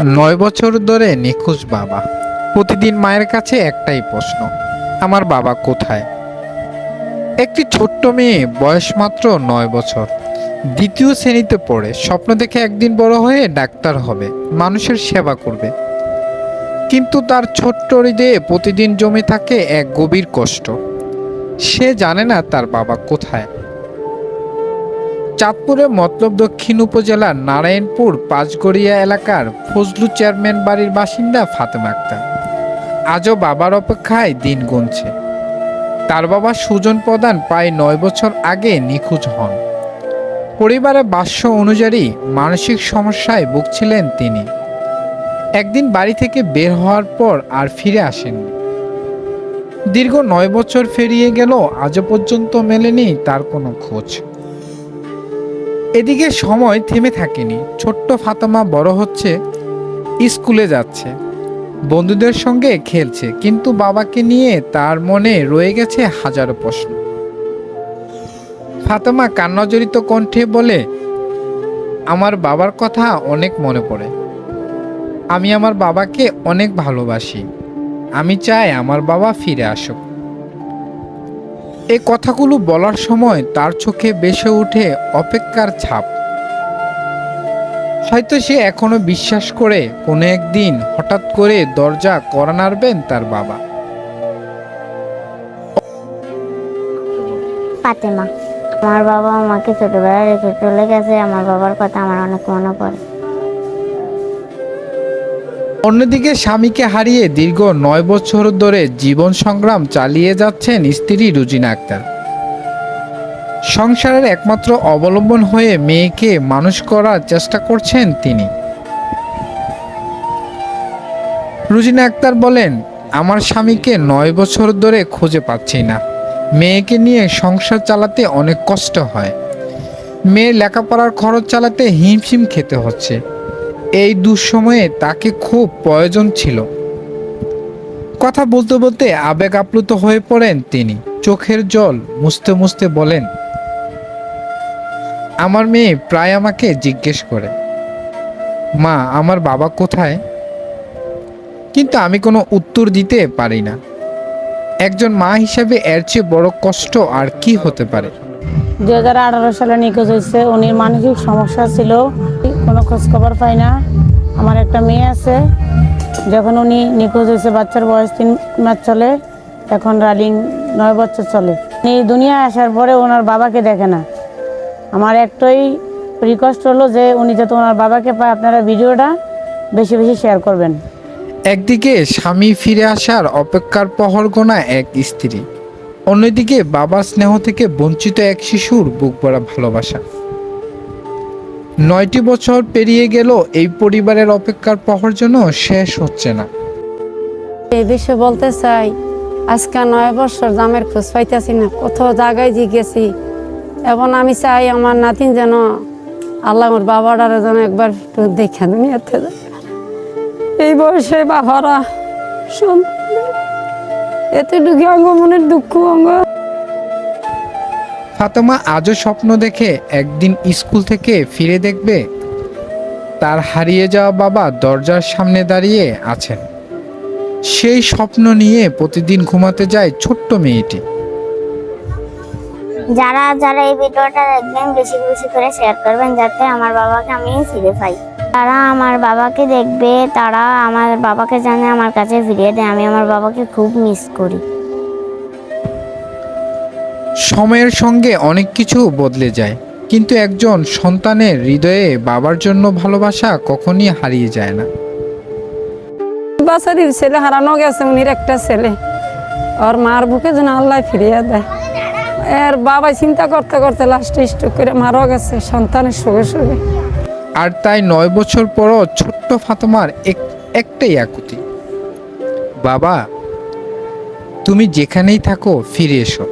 9 বছর ধরে নিখোঁজ বাবা। প্রতিদিন মায়ের কাছে একটাই প্রশ্ন, আমার বাবা কোথায়? একটি ছোট্ট মেয়ে, বয়স মাত্র 9 বছর, দ্বিতীয় শ্রেণীতে পড়ে। স্বপ্ন দেখে একদিন বড় হয়ে ডাক্তার হবে, মানুষের সেবা করবে। কিন্তু তার ছোট্ট হৃদয়ে প্রতিদিন জমে থাকে এক গভীর কষ্ট। সে জানে না তার বাবা কোথায়। চাঁদপুরের মতলব দক্ষিণ উপজেলার নারায়ণপুর পাঁচগড়িয়া এলাকার ফজলু চেয়ারম্যান বাড়ির বাসিন্দা ফাতেমা আক্তার আজও বাবার অপেক্ষায় দিন গুনছে। তার বাবা সুজন প্রধান প্রায় 9 বছর আগে নিখোঁজ হন। পরিবারের ভাষ্য অনুযায়ী মানসিক সমস্যায় ভুগছিলেন তিনি। একদিন বাড়ি থেকে বের হওয়ার পর আর ফিরে আসেননি। দীর্ঘ 9 বছর পেরিয়ে গেল, আজও পর্যন্ত মেলেনি তার কোনো খোঁজ। এদিকে সময় থেমে থাকেনি। ছোট্ট ফাতেমা বড় হচ্ছে, স্কুলে যাচ্ছে, বন্ধুদের সঙ্গে খেলছে, কিন্তু বাবাকে নিয়ে তার মনে রয়ে গেছে হাজারো প্রশ্ন। ফাতেমা কান্নাজড়িত কণ্ঠে বলে, আমার বাবার কথা অনেক মনে পড়ে। আমি আমার বাবাকে অনেক ভালোবাসি। আমি চাই আমার বাবা ফিরে আসুক। এই কথাগুলো বলার সময় তার চোখে ভেসে ওঠে অপেক্ষার ছাপ। হয়তো সে এখনো বিশ্বাস করে কোনো একদিন হঠাৎ করে দরজা কড়া নাড়বেন তার বাবা। ফাতেমা, আমার বাবা আমাকে ছোটবেলায় রেখে চলে গেছে। আমার বাবার কথা আমার অনেক মনে পড়ে। অন্যদিকে স্বামীকে হারিয়ে দীর্ঘ 9 বছর ধরে জীবন সংগ্রাম চালিয়ে যাচ্ছেন স্ত্রী রুজিনা আক্তার। সংসারের একমাত্র অবলম্বন হয়ে মেয়েকে মানুষ করার চেষ্টা করছেন তিনি। রুজিনা আক্তার বলেন, আমার স্বামীকে 9 বছর ধরে খুঁজে পাচ্ছি না। মেয়েকে নিয়ে সংসার চালাতে অনেক কষ্ট হয়। মেয়ের লেখাপড়ার খরচ চালাতে হিমশিম খেতে হচ্ছে। এই দুঃসময়ে তাকে খুব প্রয়োজন ছিল। কথা বলতে বলতে আবেগ আপ্লুত হয়ে পড়েন তিনি। চোখের জল মুছতে মুছতে বলেন, আমার মেয়ে প্রায় আমাকে জিজ্ঞেস করে, মা আমার বাবা কোথায়? কিন্তু আমি কোনো উত্তর দিতে পারি না। একজন মা হিসেবে এর চেয়ে বড় কষ্ট আর কি হতে পারে? 2018 সালে নিখোঁজ হয়েছে। উনি মানসিক সমস্যা ছিল, কোনো খোঁজ খবর পাই না। আমার একটা মেয়ে আছে। যখন উনি নিখোঁজ হয়েছে বাচ্চার বয়স 3 মাস চলে, এখন রানিং 9 বছর চলে। উনি দুনিয়ায় আসার পরে ওনার বাবাকে দেখে না। আমার একটাই রিকোয়েস্ট হলো যে উনি যাতে ওনার বাবাকে পায়, আপনারা ভিডিওটা বেশি বেশি শেয়ার করবেন। একদিকে স্বামী ফিরে আসার অপেক্ষার প্রহর গোনা এক স্ত্রী, অন্যদিকে বাবার স্নেহ থেকে বঞ্চিত এক শিশুর বুক ভরা ভালোবাসা। 9টি বছর পেরিয়ে গেল, এই পরিবারের অপেক্ষার প্রহর যেন শেষ হচ্ছে না। এই বিষয়ে বলতে চাই, আজকে 9 বছর জামের খোঁজ পাইতেছি না। কত জায়গায় জিজ্ঞেছি, এবং আমি চাই আমার নাতিন যেন আল্লাহ আমার বাবাটারে যেন একবার একটু দেখে দুনিয়াতে যায়। এই বয়সে বাবারা এতটুকু অঙ্গ মনের দুঃখ অঙ্গ। ফাতেমা আজও স্বপ্ন দেখে একদিন স্কুল থেকে ফিরে দেখবে তার হারিয়ে যাওয়া বাবা দরজার সামনে দাঁড়িয়ে আছেন। সেই স্বপ্ন নিয়ে প্রতিদিন ঘুমাতে যায় ছোট্ট মেয়েটি। যারা যারা এই ভিডিওটা দেখবেন বেশি বেশি করে শেয়ার করবেন, যাতে আমার বাবাকে আমি ফিরে পাই। তারা আমার বাবাকে দেখবে, তারা আমার বাবাকে জানে আমার কাছে ফিরিয়ে দেয়। আমি আমার বাবাকে খুব মিস করি। সময়ের সঙ্গে অনেক কিছু বদলে যায়, কিন্তু একজন সন্তানের হৃদয়ে বাবার জন্য ভালোবাসা কখনই হারিয়ে যায় না। বাচ্চাদের ছেলে হারানো গেছে, উনির একটা ছেলে, ওর মার বুকে যেন আল্লাহ ফিরিয়ে দেয়। এর বাবা চিন্তা করতে করতে লাস্টে স্ট্রোক করে মারা গেছে সন্তানের সঙ্গে সঙ্গে। আর তাই 9 বছর পরও ছোট্ট ফাতেমার একটাই আকুতি, বাবা তুমি যেখানেই থাকো ফিরে এসো।